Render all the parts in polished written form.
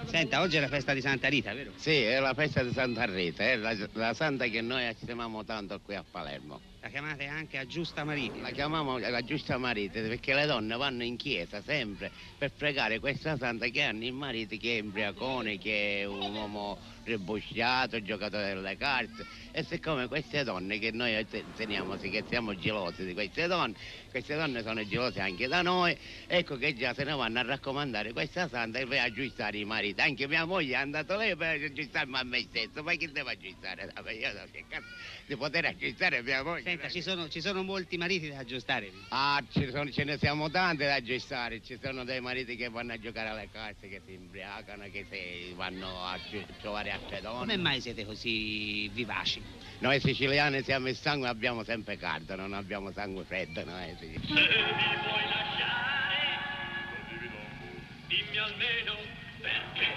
Senta, oggi è la festa di Santa Rita, vero? Sì, è la festa di Santa Rita, è la santa che noi estimiamo tanto qui a Palermo. La chiamate anche a Giusta Mariti? La chiamiamo la Giusta Mariti perché le donne vanno in chiesa sempre per pregare questa santa che hanno il marito che è imbriacone, che è un uomo rebusciato, giocatore delle carte. E siccome queste donne che noi teniamo, sì, che siamo gelosi di queste donne sono gelose anche da noi, ecco che già se ne vanno a raccomandare questa santa per aggiustare i mariti. Anche mia moglie è andata lei per aggiustarmi a me stesso, ma che devo aggiustare? Io devo cercare di poter aggiustare mia moglie. Senta, ci sono molti mariti da aggiustare. Ah, ce ne siamo tanti da aggiustare, ci sono dei mariti che vanno a giocare alle carte, che si imbriacano, che vanno a trovare altre donne. Come mai siete così vivaci? Noi siciliani siamo il sangue, abbiamo sempre caldo, non abbiamo sangue freddo, noi. Se mi vuoi lasciare, dimmi almeno perché.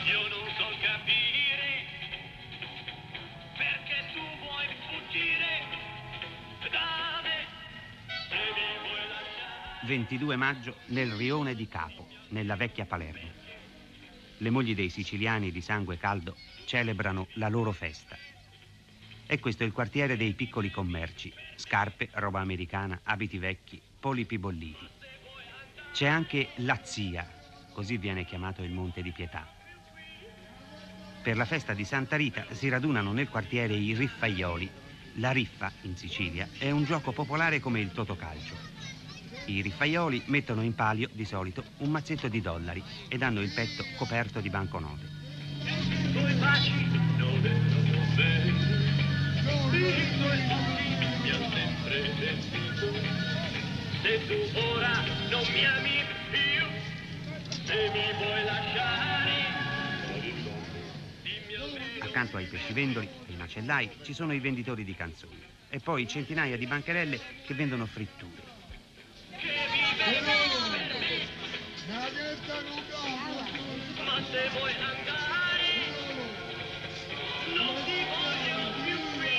Io non so capire perché tu vuoi fuggire da me. Se mi vuoi lasciare. 22 maggio nel rione di Capo, nella vecchia Palermo. Le mogli dei siciliani di sangue caldo celebrano la loro festa. E questo è il quartiere dei piccoli commerci: scarpe, roba americana, abiti vecchi, polipi bolliti. C'è anche la Zia, così viene chiamato il Monte di Pietà. Per la festa di Santa Rita si radunano nel quartiere i riffaioli. La riffa, in Sicilia, è un gioco popolare come il totocalcio. I riffaioli mettono in palio, di solito, un mazzetto di dollari ed hanno il petto coperto di banconote. Tuoi baci non erano veri, i tuoi occhi mi hanno sempre pentito. Se tu ora non mi ami più, se mi vuoi lasciare, dimmi almeno. Accanto ai pescivendoli e ai macellai ci sono i venditori di canzoni e poi centinaia di bancherelle che vendono fritture. Che vive per me, ma se vuoi andare, non ti voglio più qui.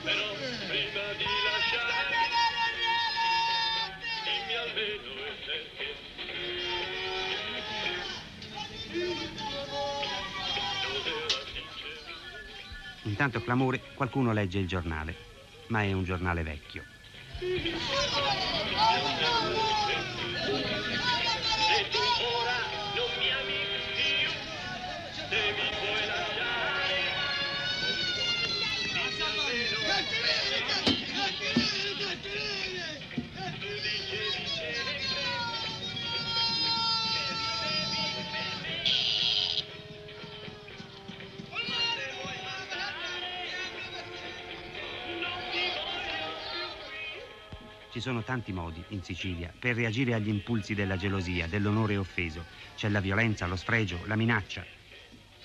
Però prima di lasciarmi, dimmi almeno il perché. Dov'era sincero? Intanto clamore, qualcuno legge il giornale, ma è un giornale vecchio. Se tu ora non mi ami più, se mi vuoi lasciare, dimmi almeno tu dicevi sempre che vivevi per me. Ma se vuoi andare, non ti voglio più qui. Ci sono tanti modi in Sicilia per reagire agli impulsi della gelosia, dell'onore offeso. C'è la violenza, lo sfregio, la minaccia.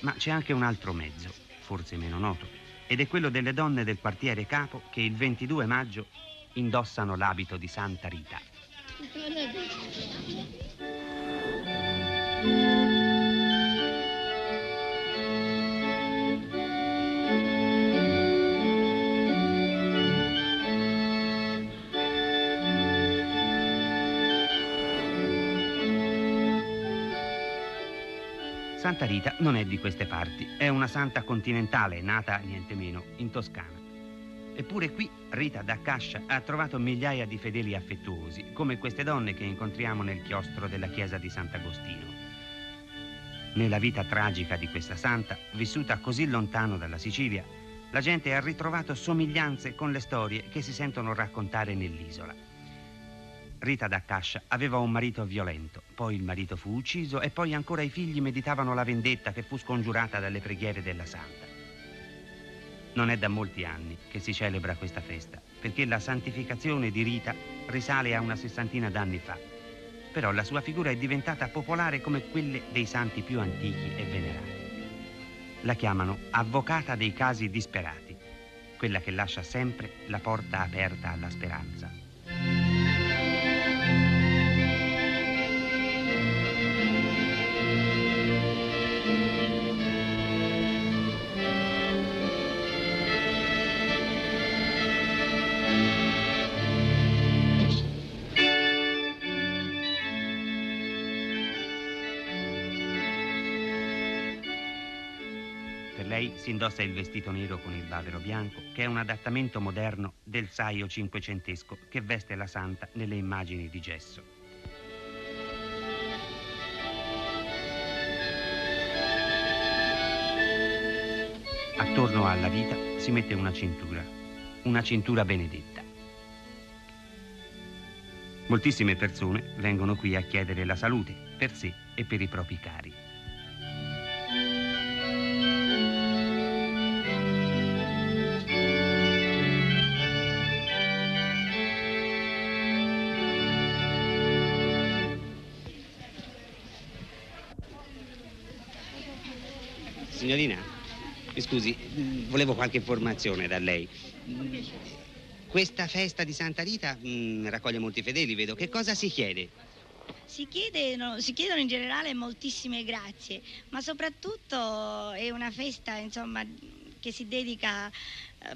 Ma c'è anche un altro mezzo, forse meno noto, ed è quello delle donne del quartiere Capo che il 22 maggio indossano l'abito di Santa Rita. Santa Rita non è di queste parti, è una santa continentale nata niente meno in Toscana. Eppure qui Rita da Cascia ha trovato migliaia di fedeli affettuosi, come queste donne che incontriamo nel chiostro della chiesa di Sant'Agostino. Nella vita tragica di questa santa, vissuta così lontano dalla Sicilia, la gente ha ritrovato somiglianze con le storie che si sentono raccontare nell'isola. Rita da Cascia aveva un marito violento, poi il marito fu ucciso e poi ancora i figli meditavano la vendetta che fu scongiurata dalle preghiere della santa. Non è da molti anni che si celebra questa festa, perché la santificazione di Rita risale a una 60 d'anni fa. Però la sua figura è diventata popolare come quelle dei santi più antichi e venerati. La chiamano avvocata dei casi disperati, quella che lascia sempre la porta aperta alla speranza. Lei si indossa il vestito nero con il bavero bianco, che è un adattamento moderno del saio cinquecentesco che veste la santa nelle immagini di gesso. Attorno alla vita si mette una cintura benedetta. Moltissime persone vengono qui a chiedere la salute per sé e per i propri cari. Signorina, mi scusi, volevo qualche informazione da lei. Questa festa di Santa Rita raccoglie molti fedeli, vedo. Che cosa si chiede? Si chiedono in generale moltissime grazie, ma soprattutto è una festa, insomma, che si dedica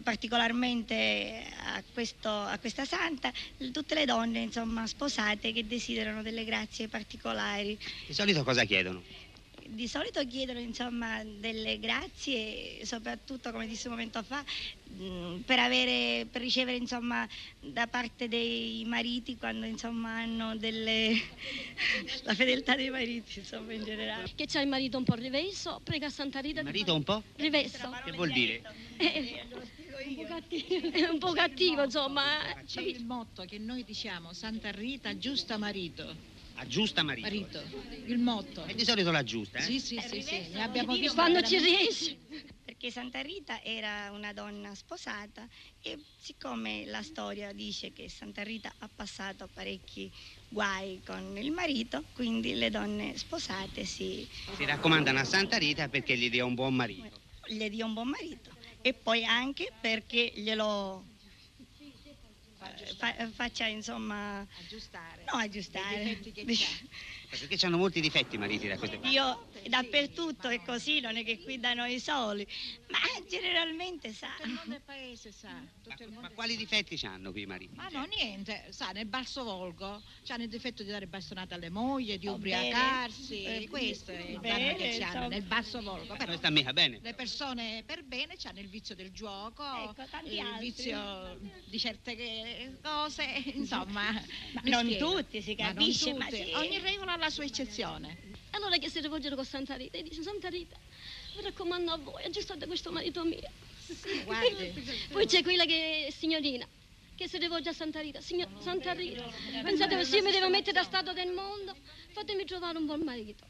particolarmente a questa santa, tutte le donne, insomma, sposate che desiderano delle grazie particolari. Di solito cosa chiedono? Di solito chiedono, insomma, delle grazie, soprattutto, come dissi un momento fa, per ricevere, insomma, da parte dei mariti quando, insomma, hanno la fedeltà dei mariti, insomma, in generale. Che c'ha il marito un po' riveso, prega Santa Rita. Il marito un po'? Riveso. Che vuol dire? Un po' cattivo, insomma. C'è il motto che noi diciamo: Santa Rita giusta marito. Aggiusta marito. Marito, il motto. E di solito l'aggiusta, eh? Sì, ne abbiamo visto. Quando ci riesce. Perché Santa Rita era una donna sposata e siccome la storia dice che Santa Rita ha passato parecchi guai con il marito, quindi le donne sposate si raccomandano a Santa Rita perché gli dia un buon marito. Gli dia un buon marito e poi anche perché glielo faccia, insomma, aggiustare. I difetti che c'ha. Perché c'hanno molti difetti i mariti da queste parti. Io dappertutto è così, non è che qui da noi soli, ma generalmente sa. Tutto il mondo del paese sa. Ma quali difetti c'hanno qui i mariti? Ma no, niente, sa, nel basso volgo c'hanno il difetto di dare bastonate alle mogli, di Va ubriacarsi, bene. questo è il Bene, danno che c'hanno insomma. nel basso volgo. Però Non sta mica bene. le persone per bene hanno il vizio del gioco, Ecco, tanti il altri. vizio di certe cose, insomma. Ma mi non spiego. tutti, si capisce, ma tutti. sì. Ogni regola ha la sua eccezione. Allora che si rivolgono con Santa Rita e dice: Santa Rita, mi raccomando a voi, aggiustate questo marito mio. Guardi. Poi c'è quella che è signorina, che si rivolge a Santa Rita. Santa Rita, pensate, se io mi devo mettere a stato del mondo, fatemi trovare un buon marito,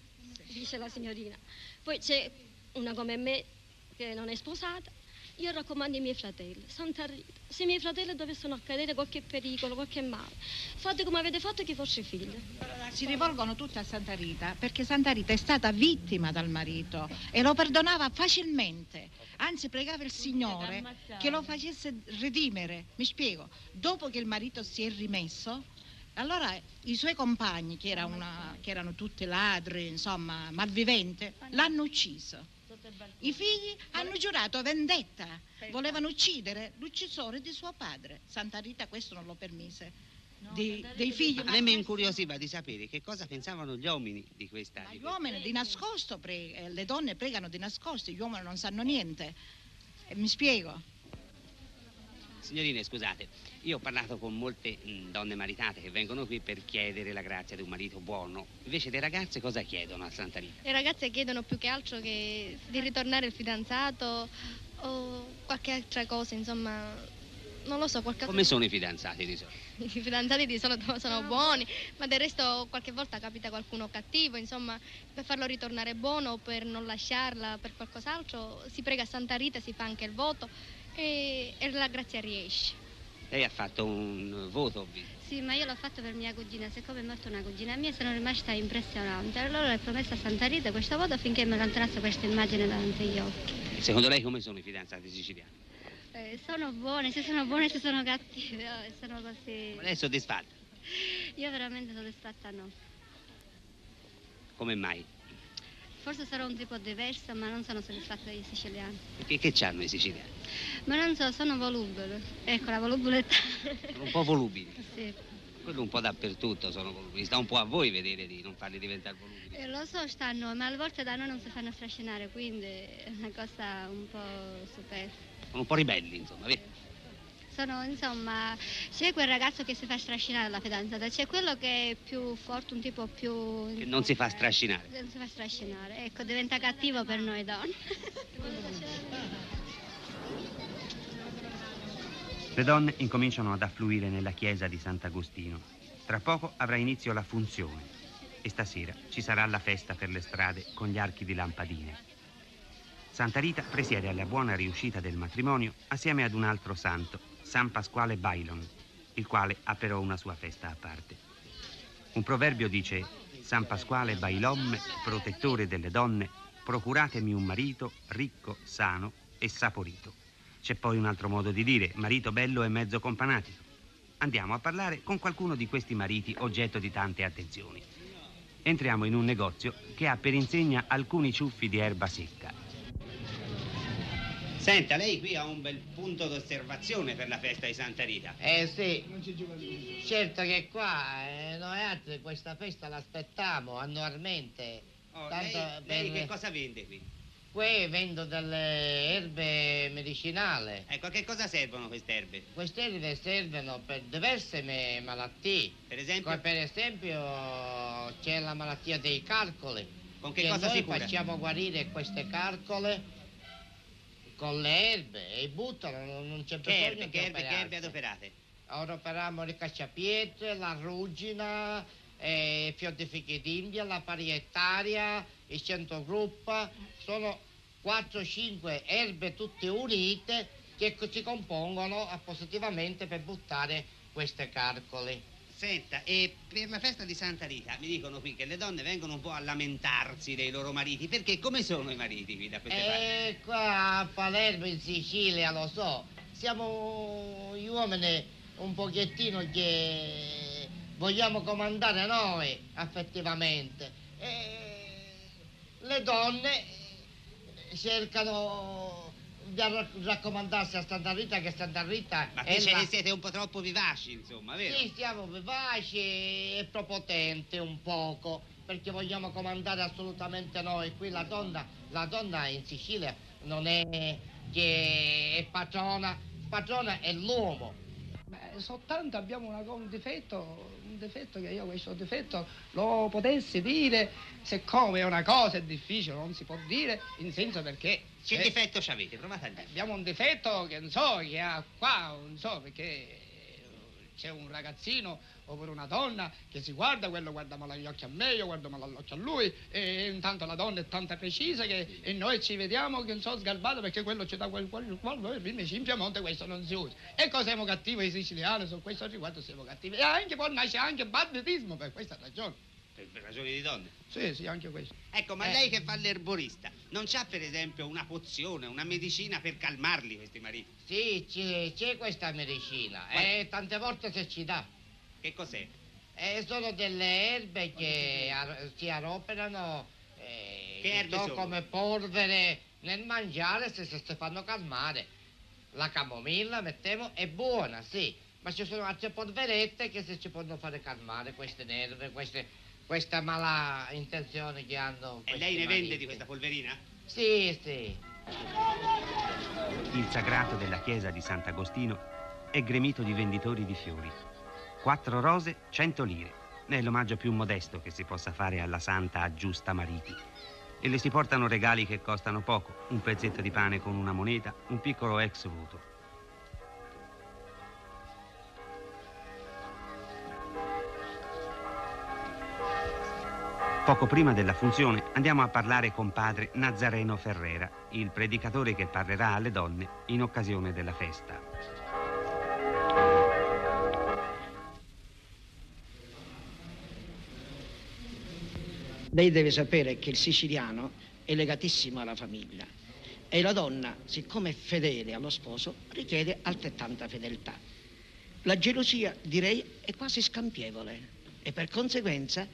dice la signorina. Poi c'è una come me che non è sposata. Io raccomando ai miei fratelli: Santa Rita, se i miei fratelli dovessero accadere qualche pericolo, qualche male, fate come avete fatto che vostri figli. Si rivolgono tutti a Santa Rita perché Santa Rita è stata vittima dal marito e lo perdonava facilmente, anzi pregava il Signore che lo facesse redimere. Mi spiego, dopo che il marito si è rimesso, allora i suoi compagni, che erano tutti ladri, insomma, malviventi, l'hanno ucciso. I figli hanno giurato vendetta, volevano uccidere l'uccisore di suo padre. Santa Rita questo non lo permise. Dei figli. A me incuriosiva di sapere che cosa pensavano gli uomini di questa. Ma gli uomini di nascosto, le donne pregano di nascosto, gli uomini non sanno niente. Mi spiego. Signorine, scusate, io ho parlato con molte donne maritate che vengono qui per chiedere la grazia di un marito buono. Invece le ragazze cosa chiedono a Santa Rita? Le ragazze chiedono più che altro che di ritornare il fidanzato o qualche altra cosa, insomma, non lo so, qualcosa. Come sono i fidanzati di solito? I fidanzati di solito sono buoni, ma del resto qualche volta capita qualcuno cattivo, insomma, per farlo ritornare buono o per non lasciarla per qualcos'altro si prega Santa Rita, si fa anche il voto e la grazia riesce. Lei ha fatto un voto, ho visto. Sì, ma io l'ho fatto per mia cugina, siccome è morta una cugina mia sono rimasta impressionante. Allora ho promesso a Santa Rita questo voto affinché mi allontanasse questa immagine davanti agli occhi. E secondo lei come sono i fidanzati siciliani? Sono buone, se sono cattive, sono così. Ma lei è soddisfatta? Io veramente soddisfatta no. Come mai? Forse sarò un tipo diverso, ma non sono soddisfatta dei siciliani. Perché che c'hanno i siciliani? Ma non so, sono volubili. Ecco, la volubilità. Sono un po' volubili. Sì. Quello un po' dappertutto sono volubili, sta un po' a voi vedere di non farli diventare volubili. Lo so, stanno, ma a volte da noi non si fanno strascinare, quindi è una cosa un po' superflua. Sono un po' ribelli, insomma, vedi? Sono, insomma, c'è quel ragazzo che si fa strascinare dalla fidanzata, c'è quello che è più forte, un tipo più... Che non si fa strascinare. Non si fa strascinare, ecco, diventa cattivo per noi donne. Le donne incominciano ad affluire nella chiesa di Sant'Agostino. Tra poco avrà inizio la funzione e stasera ci sarà la festa per le strade con gli archi di lampadine. Santa Rita presiede alla buona riuscita del matrimonio assieme ad un altro santo, San Pasquale Bailon, il quale ha però una sua festa a parte. Un proverbio dice: San Pasquale Bailom, protettore delle donne, procuratemi un marito ricco, sano e saporito. C'è poi un altro modo di dire: marito bello e mezzo companatico. Andiamo a parlare con qualcuno di questi mariti oggetto di tante attenzioni. Entriamo in un negozio che ha per insegna alcuni ciuffi di erba secca. Senta, lei qui ha un bel punto d'osservazione per la festa di Santa Rita. Sì, certo che qua noi altri questa festa l'aspettiamo annualmente. Oh, Tanto lei per- che cosa vende qui? Qui vendo delle erbe medicinali. Ecco, a che cosa servono queste erbe? Queste erbe servono per diverse malattie. Per esempio? Come per esempio c'è la malattia dei calcoli. Con che cosa noi si cura? facciamo guarire queste calcole con le erbe e buttano, non c'è bisogno Che di erbe adoperate? Ora operiamo il cacciapietre, la ruggina, il fior di fichi d'India, la parietaria, il centogruppa. Sono 4-5 erbe tutte unite che si compongono appositivamente per buttare queste calcoli. Senta, e per la festa di Santa Rita mi dicono qui che le donne vengono un po' a lamentarsi dei loro mariti, perché come sono i mariti qui da queste parti? Qua a Palermo, in Sicilia, lo so, siamo gli uomini un pochettino che vogliamo comandare noi, effettivamente. Le donne cercano di raccomandarsi a Santa Rita, che Santa Rita Ma è qui siete un po' troppo vivaci, insomma, vero? Sì, siamo vivaci e prepotenti un poco, perché vogliamo comandare assolutamente noi. Qui la donna in Sicilia non è che è padrona è l'uomo. Beh, soltanto abbiamo un difetto che io questo difetto lo potessi dire, siccome è una cosa è difficile, non si può dire, in senso perché... Che difetto c'avete? Provate a dire. Abbiamo un difetto che non so, che ha qua, non so, perché c'è un ragazzino oppure una donna che si guarda, quello guarda male gli occhi a me, io guardo male gli occhi a lui, e intanto la donna è tanto precisa che e noi ci vediamo che non so sgarbato perché quello ci dà quel invece in Piemonte questo non si usa. E cosa siamo cattivi i siciliani, su questo riguardo siamo cattivi. E anche poi nasce anche banditismo per questa ragione. Per ragioni di donne? Sì, anche questo. Ecco, ma lei che fa l'erborista, non c'ha per esempio una pozione, una medicina per calmarli questi mariti? Sì, c'è questa medicina e tante volte se ci dà. Che cos'è? Sono delle erbe che si adoperano Che erbe sono? come polvere nel mangiare se si fanno calmare. La camomilla, mettiamo, è buona, sì, ma ci sono altre polverette che si ci possono fare calmare queste nerve, questa mala intenzione che hanno. E lei ne vende di questa polverina? Sì, sì. Il sagrato della chiesa di Sant'Agostino è gremito di venditori di fiori. 4 rose, 100 lire. È l'omaggio più modesto che si possa fare alla santa aggiusta mariti. E le si portano regali che costano poco, un pezzetto di pane con una moneta, un piccolo ex voto. Poco prima della funzione andiamo a parlare con padre Nazareno Ferrera, il predicatore che parlerà alle donne in occasione della festa. Lei deve sapere che il siciliano è legatissimo alla famiglia e la donna, siccome è fedele allo sposo, richiede altrettanta fedeltà. La gelosia, direi, è quasi scampievole e per conseguenza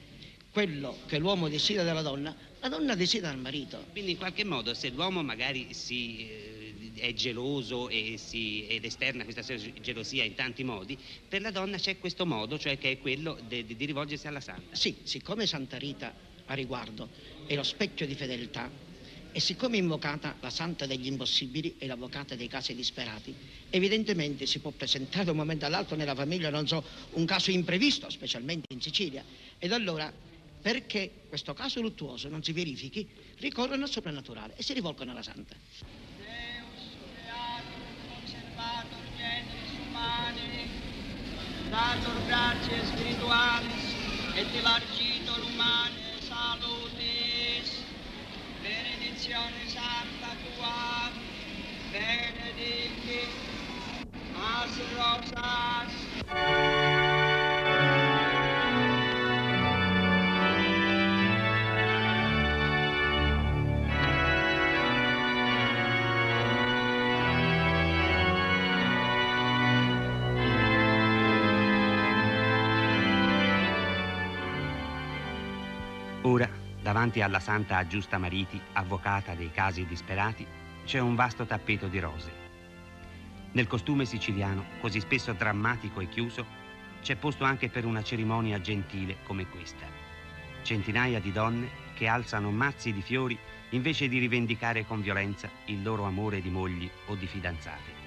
quello che l'uomo desidera dalla donna, la donna desidera dal marito. Quindi in qualche modo se l'uomo magari si è geloso ed esterna questa gelosia in tanti modi, per la donna c'è questo modo, cioè che è quello di rivolgersi alla santa. Sì, siccome Santa Rita a riguardo è lo specchio di fedeltà e siccome è invocata la santa degli impossibili e l'avvocata dei casi disperati, evidentemente si può presentare da un momento all'altro nella famiglia, non so, un caso imprevisto, specialmente in Sicilia, ed allora, perché questo caso luttuoso non si verifichi, ricorrono al soprannaturale e si rivolgono alla santa. Deus creator, conservator generis humani, dator gratiae spiritualis et elargitor humane salutis, benedizione santa tua, benedici as rosas. Ora, davanti alla Santa Aggiusta Mariti, avvocata dei casi disperati, c'è un vasto tappeto di rose. Nel costume siciliano, così spesso drammatico e chiuso, c'è posto anche per una cerimonia gentile come questa. Centinaia di donne che alzano mazzi di fiori invece di rivendicare con violenza il loro amore di mogli o di fidanzate.